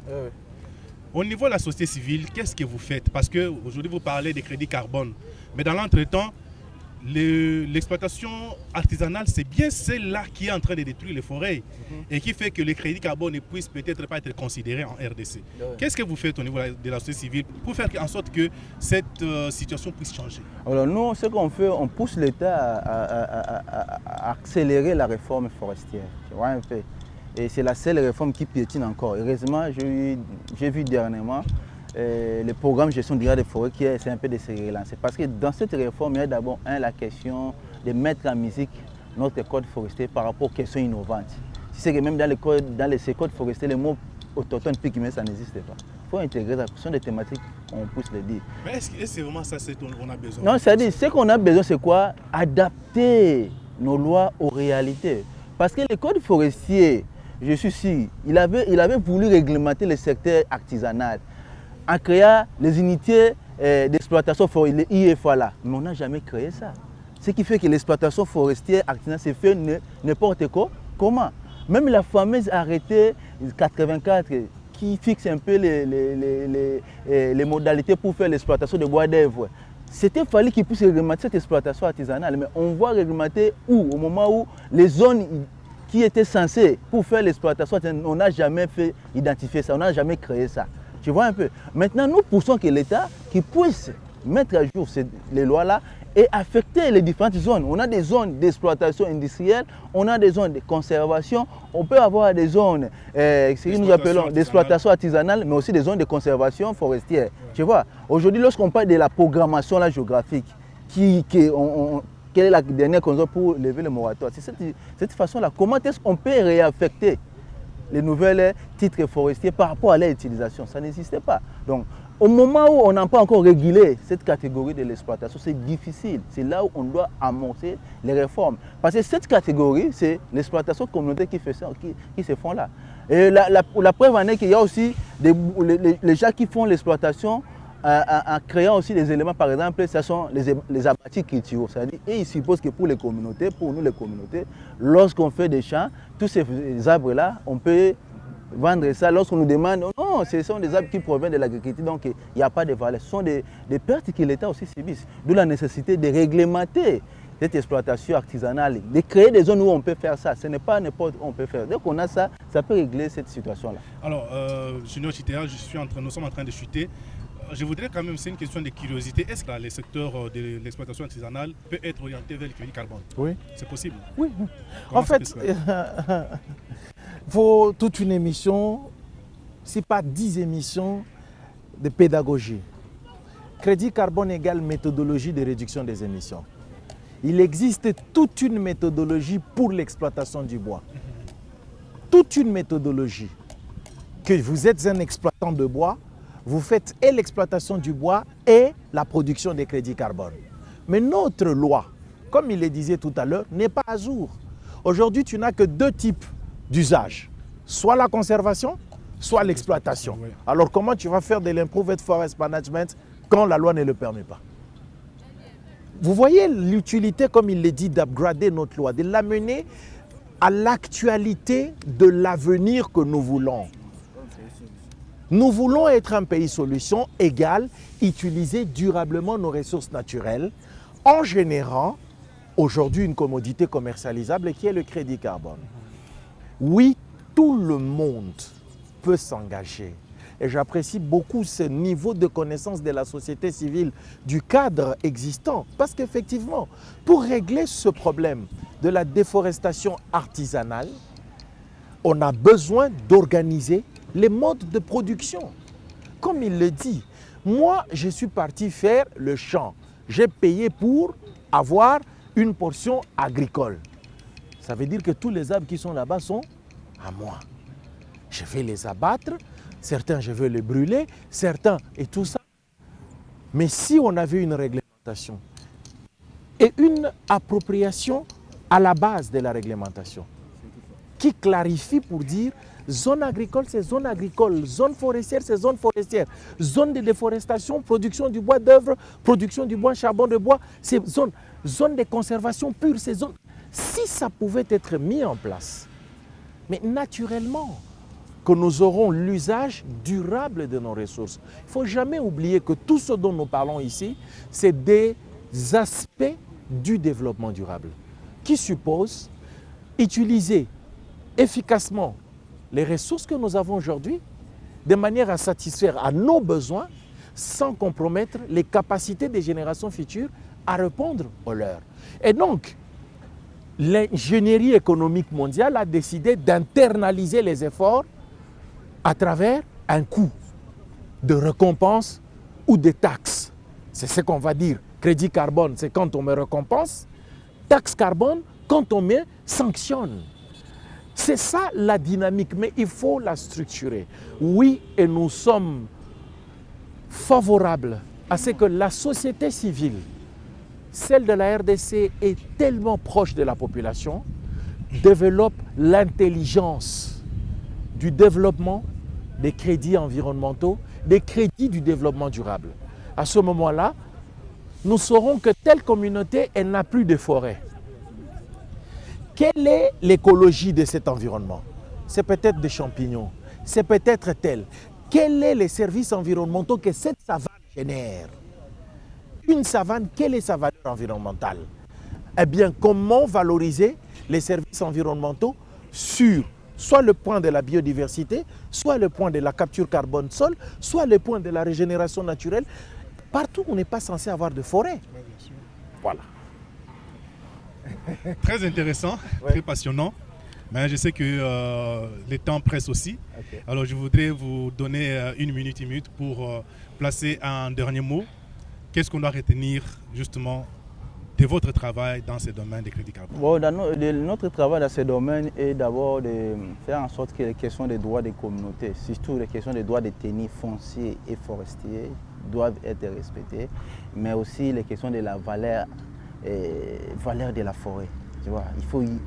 Au niveau de la société civile, qu'est-ce que vous faites? Parce qu'aujourd'hui, vous parlez des crédits carbone. Mais dans l'entretemps, l'exploitation artisanale, c'est bien celle-là qui est en train de détruire les forêts et qui fait que les crédits carbone ne puissent peut-être pas être considérés en RDC. Qu'est-ce que vous faites au niveau de la société civile pour faire en sorte que cette situation puisse changer? Alors nous, ce qu'on fait, on pousse l'État à accélérer la réforme forestière. Tu vois un peu. Et c'est la seule réforme qui piétine encore. Heureusement, j'ai vu dernièrement le programme gestion durable des forêts qui essaie un peu de se relancer. Parce que dans cette réforme, il y a d'abord la question de mettre en musique notre code forestier par rapport aux questions innovantes. Tu sais que même dans ces codes forestiers, le mot autochtone, ça n'existe pas. Il faut intégrer ça. Ce sont des thématiques, on puisse le dire. Mais est-ce que c'est vraiment ça qu'on a besoin? Non, c'est-à-dire, ce qu'on a besoin, c'est quoi? Adapter nos lois aux réalités. Parce que le code forestier, je suis sûr, il avait voulu réglementer le secteur artisanal en créant les unités d'exploitation forestière, les IFA là. Mais on n'a jamais créé ça. Ce qui fait que l'exploitation forestière artisanale se fait n'importe comment. Même la fameuse arrêté 84 qui fixe un peu les modalités pour faire l'exploitation de bois d'œuvre. C'était fallu qu'il puisse réglementer cette exploitation artisanale. Mais on voit réglementer où? Au moment où les zones qui étaient censées pour faire l'exploitation artisanale, on n'a jamais fait identifier ça, on n'a jamais créé ça. Tu vois un peu? Maintenant, nous poussons que l'État qui puisse mettre à jour les lois-là et affecter les différentes zones. On a des zones d'exploitation industrielle, on a des zones de conservation, on peut avoir des zones que nous appelons d'exploitation artisanale, mais aussi des zones de conservation forestière. Ouais. Tu vois, aujourd'hui, lorsqu'on parle de la programmation là, géographique, quelle est la dernière condition pour lever le moratoire? C'est cette façon-là. Comment est-ce qu'on peut réaffecter les nouvelles titres forestiers par rapport à leur utilisation? Ça n'existait pas. Donc, au moment où on n'a pas encore régulé cette catégorie de l'exploitation, c'est difficile. C'est là où on doit amorcer les réformes. Parce que cette catégorie, c'est l'exploitation communautaire qui se font là. Et la preuve en est qu'il y a aussi les gens qui font l'exploitation en créant aussi des éléments, par exemple, ce sont les abattis culturels. C'est-à-dire, et ils supposent que pour les communautés, pour nous les communautés, lorsqu'on fait des champs, tous ces arbres-là, on peut vendre ça. Lorsqu'on nous demande, non, ce sont des arbres qui proviennent de l'agriculture, donc il n'y a pas de valeur. Ce sont des pertes que l'État aussi subit. D'où la nécessité de réglementer cette exploitation artisanale, de créer des zones où on peut faire ça. Ce n'est pas n'importe où on peut faire. Dès qu'on a ça, ça peut régler cette situation-là. Alors, Junior Chitea, nous sommes en train de chuter. Je voudrais quand même, c'est une question de curiosité. Est-ce que les secteurs de l'exploitation artisanale peut être orienté vers le crédit carbone? Oui. C'est possible? Oui. Comment en fait, il faut toute une émission, si pas 10 émissions de pédagogie. Crédit carbone égale méthodologie de réduction des émissions. Il existe toute une méthodologie pour l'exploitation du bois. Toute une méthodologie. Que vous êtes un exploitant de bois, vous faites et l'exploitation du bois et la production des crédits carbone. Mais notre loi, comme il le disait tout à l'heure, n'est pas à jour. Aujourd'hui, tu n'as que deux types d'usage. Soit la conservation, soit l'exploitation. Oui. Alors comment tu vas faire de l'improved forest management quand la loi ne le permet pas? Vous voyez l'utilité, comme il le dit, d'upgrader notre loi, de l'amener à l'actualité de l'avenir que nous voulons. Nous voulons être un pays solution égal, utiliser durablement nos ressources naturelles en générant aujourd'hui une commodité commercialisable qui est le crédit carbone. Oui, tout le monde peut s'engager. Et j'apprécie beaucoup ce niveau de connaissance de la société civile, du cadre existant. Parce qu'effectivement, pour régler ce problème de la déforestation artisanale, on a besoin d'organiser les modes de production. Comme il le dit, moi, je suis parti faire le champ. J'ai payé pour avoir une portion agricole. Ça veut dire que tous les arbres qui sont là-bas sont à moi. Je vais les abattre, certains je vais les brûler, certains et tout ça. Mais si on avait une réglementation et une appropriation à la base de la réglementation qui clarifie pour dire zone agricole, c'est zone agricole. Zone forestière, c'est zone forestière. Zone de déforestation, production du bois d'œuvre, production du bois, charbon de bois, c'est zone de conservation pure, c'est zone. Si ça pouvait être mis en place, mais naturellement, que nous aurons l'usage durable de nos ressources. Il ne faut jamais oublier que tout ce dont nous parlons ici, c'est des aspects du développement durable qui supposent utiliser efficacement les ressources que nous avons aujourd'hui de manière à satisfaire à nos besoins sans compromettre les capacités des générations futures à répondre aux leurs. Et donc, l'ingénierie économique mondiale a décidé d'internaliser les efforts à travers un coût de récompense ou de taxes. C'est ce qu'on va dire. Crédit carbone, c'est quand on me récompense. Taxe carbone, quand on me sanctionne. C'est ça la dynamique, mais il faut la structurer. Oui, et nous sommes favorable à ce que la société civile, celle de la RDC, est tellement proche de la population, développe l'intelligence du développement des crédits environnementaux, des crédits du développement durable. À ce moment-là, nous saurons que telle communauté, elle n'a plus de forêt. Quelle est l'écologie de cet environnement? C'est peut-être des champignons, c'est peut-être tel. Quels sont les services environnementaux que cette savane génère? Une savane, quelle est sa valeur environnementale? Eh bien, comment valoriser les services environnementaux sur soit le point de la biodiversité, soit le point de la capture carbone sol, soit le point de la régénération naturelle, partout où on n'est pas censé avoir de forêt. Voilà. Très intéressant, très passionnant. Mais je sais que les temps pressent aussi. Okay. Alors je voudrais vous donner une minute pour placer un dernier mot. Qu'est-ce qu'on doit retenir justement de votre travail dans ce domaine des crédits carbone? Bon, notre travail dans ce domaine est d'abord de faire en sorte que les questions des droits des communautés, surtout les questions des droits des tenus fonciers et forestiers, doivent être respectées, mais aussi les questions de la valeur de la forêt. Tu vois,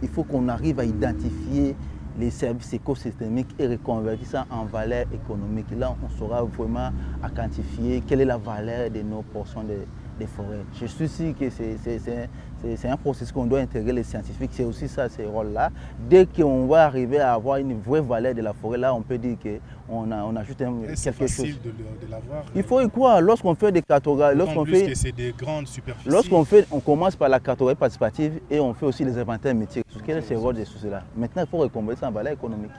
il faut qu'on arrive à identifier les services écosystémiques et reconvertir ça en valeur économique. Là, on saura vraiment à quantifier quelle est la valeur de nos portions des forêts. Je suis sûr que c'est un processus qu'on doit intégrer les scientifiques, c'est aussi ça, ces rôles-là. Dès qu'on va arriver à avoir une vraie valeur de la forêt, là, on peut dire qu'on a juste quelque chose. C'est facile de l'avoir. Il faut y croire. Lorsqu'on fait des cartographies, c'est des grandes superficies. On commence par la cartographie participative et on fait aussi les inventaires métiers. Quel est ce rôle de cela? Maintenant, il faut reconvertir ça en valeur économique.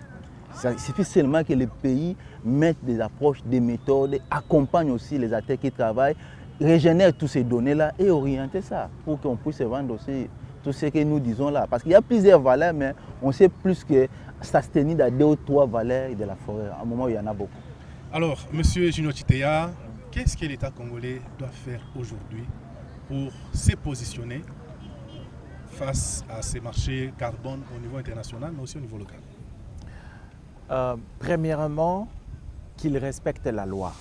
Il suffit seulement que les pays mettent des approches, des méthodes, accompagnent aussi les acteurs qui travaillent, régénèrent toutes ces données-là et orienter ça pour qu'on puisse vendre aussi tout ce que nous disons là. Parce qu'il y a plusieurs valeurs, mais on sait plus que s'abstenir à 2 ou 3 valeurs de la forêt. À un moment, il y en a beaucoup. Alors, M. Junior Chitea, qu'est-ce que l'État congolais doit faire aujourd'hui pour se positionner face à ces marchés carbone au niveau international, mais aussi au niveau local? Premièrement, qu'il respecte la loi.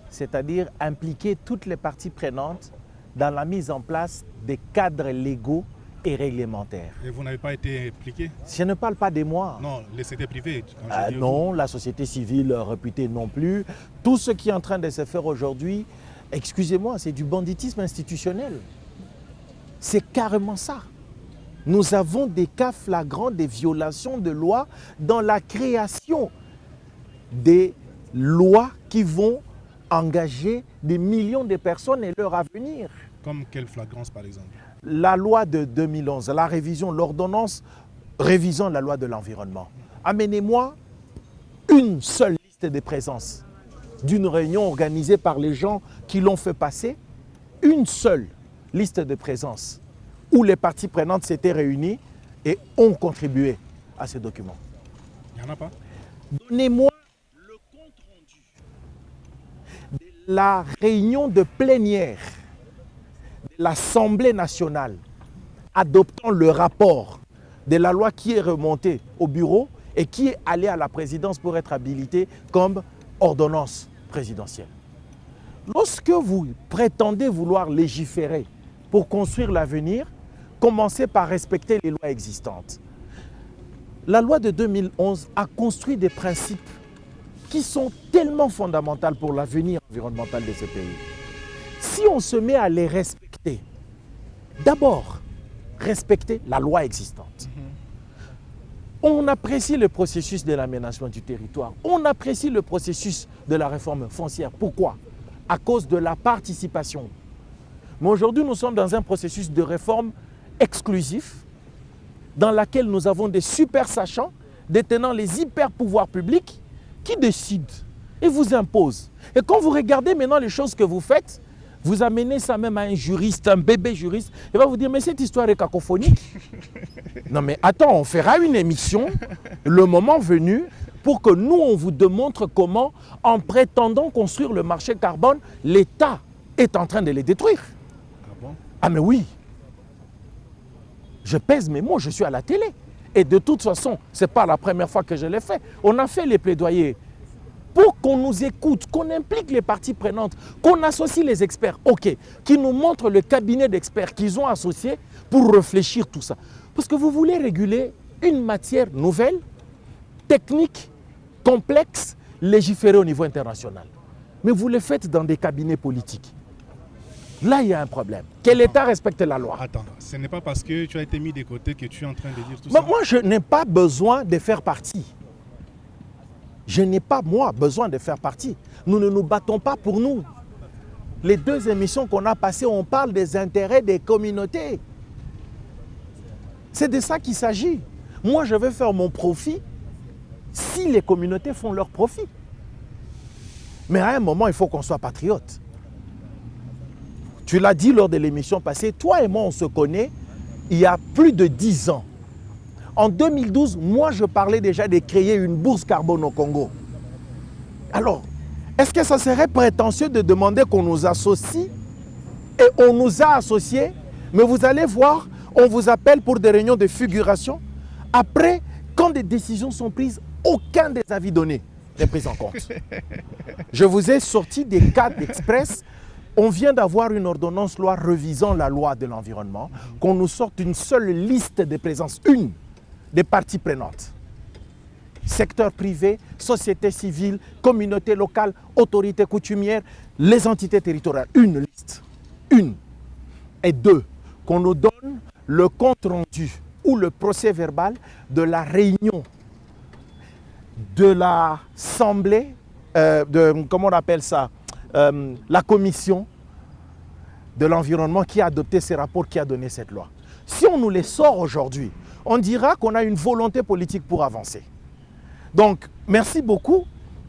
C'est-à-dire impliquer toutes les parties prenantes dans la mise en place des cadres légaux et réglementaires. Et vous n'avez pas été impliqué? Je ne parle pas de moi. Non, le secteur privé. Non, la société civile réputée non plus. Tout ce qui est en train de se faire aujourd'hui, excusez-moi, c'est du banditisme institutionnel. C'est carrément ça. Nous avons des cas flagrants des violations de lois dans la création des lois qui vont engager des millions de personnes et leur avenir. Comme quelle flagrance par exemple? La loi de 2011, la révision, l'ordonnance révisant la loi de l'environnement. Amenez-moi une seule liste de présence d'une réunion organisée par les gens qui l'ont fait passer, une seule liste de présence où les parties prenantes s'étaient réunies et ont contribué à ce document. Il n'y en a pas? Donnez-moi le compte rendu de la réunion de plénière de l'Assemblée nationale adoptant le rapport de la loi qui est remontée au bureau et qui est allée à la présidence pour être habilitée comme ordonnance présidentielle. Lorsque vous prétendez vouloir légiférer pour construire l'avenir, commencez par respecter les lois existantes. La loi de 2011 a construit des principes qui sont tellement fondamentaux pour l'avenir environnemental de ce pays. Si on se met à les respecter, d'abord, respecter la loi existante. On apprécie le processus de l'aménagement du territoire. On apprécie le processus de la réforme foncière. Pourquoi? À cause de la participation. Mais aujourd'hui, nous sommes dans un processus de réforme exclusif dans lequel nous avons des super sachants détenant les hyper pouvoirs publics qui décident et vous imposent. Et quand vous regardez maintenant les choses que vous faites, vous amenez ça même à un juriste, un bébé juriste, il va vous dire, mais cette histoire est cacophonique. Non mais attends, on fera une émission, le moment venu, pour que nous, on vous démontre comment, en prétendant construire le marché carbone, l'État est en train de les détruire. Ah bon? Ah mais oui. Je pèse mes mots, je suis à la télé. Et de toute façon, ce n'est pas la première fois que je l'ai fait. On a fait les plaidoyers pour qu'on nous écoute, qu'on implique les parties prenantes, qu'on associe les experts, ok, qui nous montrent le cabinet d'experts qu'ils ont associé pour réfléchir tout ça. Parce que vous voulez réguler une matière nouvelle, technique, complexe, légiférée au niveau international. Mais vous le faites dans des cabinets politiques. Là, il y a un problème. Que l'État respecte la loi. Attends, ce n'est pas parce que tu as été mis de côté que tu es en train de dire tout Mais ça. moi, je n'ai pas besoin de faire partie. Je n'ai pas, moi, besoin de faire partie. Nous ne nous battons pas pour nous. Les 2 émissions qu'on a passées, on parle des intérêts des communautés. C'est de ça qu'il s'agit. Moi, je vais faire mon profit si les communautés font leur profit. Mais à un moment, il faut qu'on soit patriote. Tu l'as dit lors de l'émission passée, toi et moi, on se connaît il y a plus de 10 ans. En 2012, moi, je parlais déjà de créer une bourse carbone au Congo. Alors, est-ce que ça serait prétentieux de demander qu'on nous associe? Et on nous a associés, mais vous allez voir, on vous appelle pour des réunions de figuration. Après, quand des décisions sont prises, aucun des avis donnés n'est pris en compte. Je vous ai sorti des cas d'express. On vient d'avoir une ordonnance loi revisant la loi de l'environnement, qu'on nous sorte une seule liste de présence, une des parties prenantes. Secteur privé, société civile, communauté locale, autorité coutumière, les entités territoriales. Une liste. Une. Et 2, qu'on nous donne le compte rendu ou le procès verbal de la réunion de l'Assemblée, comment on appelle ça, la commission de l'environnement qui a adopté ces rapports, qui a donné cette loi. Si on nous les sort aujourd'hui, on dira qu'on a une volonté politique pour avancer. Donc, merci beaucoup.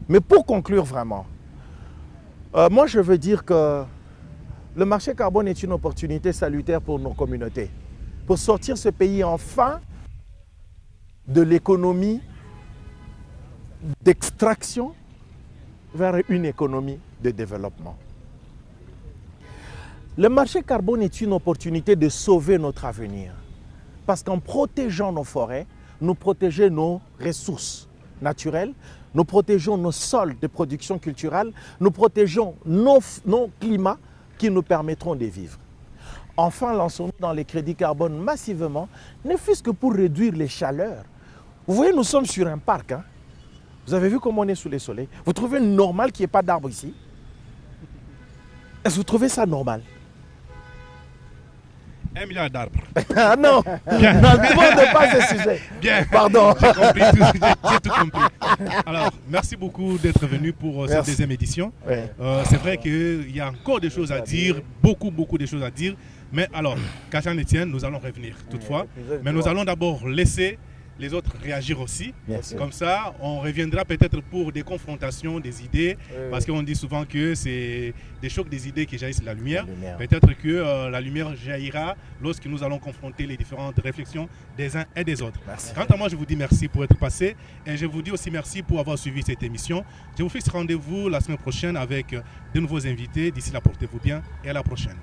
Mais pour conclure vraiment, moi je veux dire que le marché carbone est une opportunité salutaire pour nos communautés, pour sortir ce pays enfin de l'économie d'extraction vers une économie de développement. Le marché carbone est une opportunité de sauver notre avenir. Parce qu'en protégeant nos forêts, nous protégeons nos ressources naturelles, nous protégeons nos sols de production culturelle, nous protégeons nos climats qui nous permettront de vivre. Enfin, lançons-nous dans les crédits carbone massivement, ne fût-ce que pour réduire les chaleurs. Vous voyez, nous sommes sur un parc. Hein? Vous avez vu comment on est sous le soleil? Vous trouvez normal qu'il n'y ait pas d'arbres ici? Est-ce que vous trouvez ça normal? 1 milliard d'arbres. Ah non, Bien. n'abordez pas ce sujet. Bien. Pardon. J'ai compris tout, j'ai tout compris. Alors, merci beaucoup d'être venu pour cette Merci. deuxième édition. Ouais. C'est vrai qu'il y a encore des choses à dire, beaucoup de choses à dire. Mais alors, qu'à ça ne tienne, nous allons revenir toutefois. Mais nous allons d'abord laisser les autres réagir aussi. Bien sûr. Comme ça, on reviendra peut-être pour des confrontations, des idées, parce qu'on dit souvent que c'est des chocs des idées qui jaillissent de la lumière. Peut-être que la lumière jaillira lorsque nous allons confronter les différentes réflexions des uns et des autres. Merci. Quant à moi, je vous dis merci pour être passé et je vous dis aussi merci pour avoir suivi cette émission. Je vous fixe rendez-vous la semaine prochaine avec de nouveaux invités. D'ici là, portez-vous bien et à la prochaine.